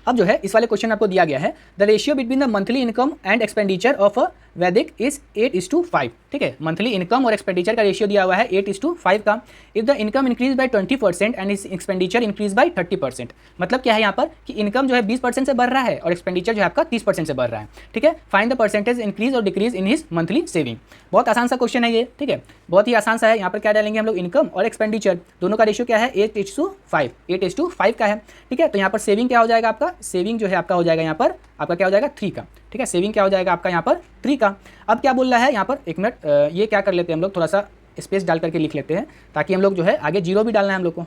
अब जो है इस वाले क्वेश्चन में आपको दिया गया है the ratio between the monthly income and expenditure of a वैदिक इज 8:5। ठीक है, मंथली इनकम और एक्सपेंडिचर का रेशियो दिया हुआ है 8:5 का। If the income increase by 20% and इस एक्सपेंडिचर इंक्रीज बाय 30%। मतलब क्या है यहाँ पर कि इनकम जो है 20% से बढ़ रहा है और एक्सपेंडिचर जो है आपका 30% से बढ़ रहा है। ठीक है, फाइंड द परसेंटेज इंक्रीज और decrease in his monthly saving. बहुत आसान सा क्वेश्चन है ये। ठीक है, बहुत ही आसान सा है। यहाँ पर क्या डालेंगे हम लोग, इनकम और एक्सपेंडिचर दोनों का रेशियो क्या है 8:5 का है। ठीक है, तो यहाँ पर सेविंग क्या हो जाएगा आपका, सेविंग जो है आपका हो जाएगा यहाँ पर आपका क्या हो जाएगा 3 का। ठीक है, सेविंग क्या हो जाएगा आपका यहाँ पर 3 का। अब क्या बोल रहा है यहाँ पर, एक मिनट, ये क्या कर लेते हैं हम लोग, थोड़ा सा स्पेस डाल करके लिख लेते हैं ताकि हम लोग जो है आगे जीरो भी डालना है हम लोग को,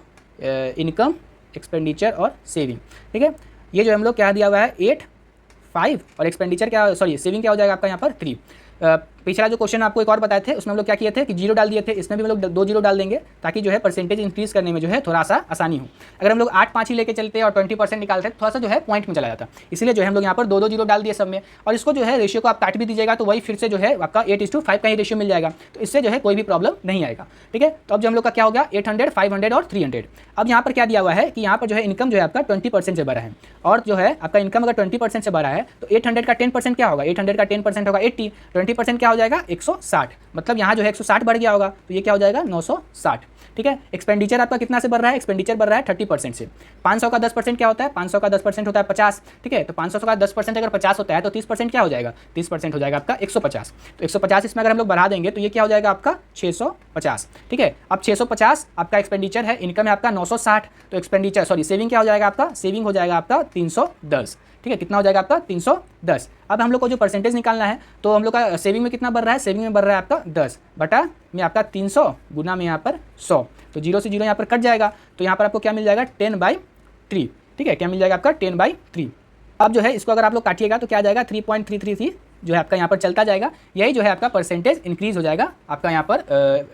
इनकम एक्सपेंडिचर और सेविंग। ठीक है, ये जो हम लोग क्या दिया हुआ है 8, 5 और एक्सपेंडिचर क्या, सॉरी सेविंग क्या हो जाएगा आपका यहाँ पर 3। पिछला जो क्वेश्चन आपको एक और बताए थे उसमें हम लोग क्या किए थे कि जीरो डाल दिए थे, इसमें भी हम लोग 2 जीरो डाल देंगे ताकि जो है परसेंटेज इंक्रीज करने में जो है थोड़ा सा आसानी हो। अगर हम लोग 8, 5 ही लेके चलते और 20% निकालते थोड़ा सा जो है पॉइंट में चला जाता, इसलिए जो है हम लोग यहाँ पर 2 जीरो डाल दिए सब में। और इसको जो है रेशियो को आप काट भी दीजिएगा तो वही फिर से जो है आपका 8:5 का ही रेशियो मिल जाएगा, तो इससे जो है कोई भी प्रॉब्लम नहीं आएगा। ठीक है, तो अब जो हम लोग का क्या हो गया 800, 500 और 300। अब यहाँ पर क्या दिया हुआ है कि यहाँ पर जो है इनकम जो है आपका 20% से बढ़ा है और जो है आपका इनकम अगर 20% से बढ़ा है तो 800 का 10% क्या होगा, 800 का 10% होगा 80, 20% क्या हो जाएगा 160। मतलब यहाँ जो है 160 बढ़ गया होगा तो ये क्या हो जाएगा 960। ठीक है, एक्सपेंडिचर आपका कितना से बढ़ रहा है, एक्सपेंडिचर बढ़ रहा है 30% से। 500 का 10% क्या होता है, 500 का 10% होता है 50। ठीक है, तो 500 का 10% अगर 50 होता है तो 30% क्या हो जाएगा, 30% हो जाएगा आपका 150। तो 150 इसमें अगर हम लोग बढ़ा देंगे तो ये क्या हो जाएगा आपका 650। ठीक है, अब 650 आपका एक्सपेंडिचर है, इनकम है आपका 960, तो एक्सपेंडिचर सॉरी सेविंग क्या हो जाएगा आपका, सेविंग हो जाएगा आपका 310। ठीक है, कितना हो जाएगा आपका 310। अब हम लोग को जो परसेंटेज निकालना है तो हम लोग का सेविंग में कितना बढ़ रहा है, सेविंग में बढ़ रहा है आपका 10 बटा में आपका 300 गुना में यहाँ पर 100, तो जीरो से जीरो यहाँ पर कट जाएगा, तो यहाँ पर आपको क्या मिल जाएगा 10/3। ठीक है, क्या मिल जाएगा आपका 10/3। अब जो है इसको अगर आप लोग काटिएगा तो क्या आ जाएगा 3.333 जो है आपका यहाँ पर चलता जाएगा, यही जो है आपका परसेंटेज इंक्रीज हो जाएगा आपका यहाँ पर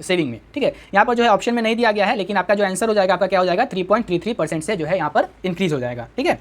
सेविंग में। ठीक है, यहाँ पर जो है ऑप्शन में नहीं दिया गया है लेकिन आपका जो आंसर हो जाएगा आपका क्या हो जाएगा 3.33% से जो है यहाँ पर इंक्रीज हो जाएगा। ठीक है।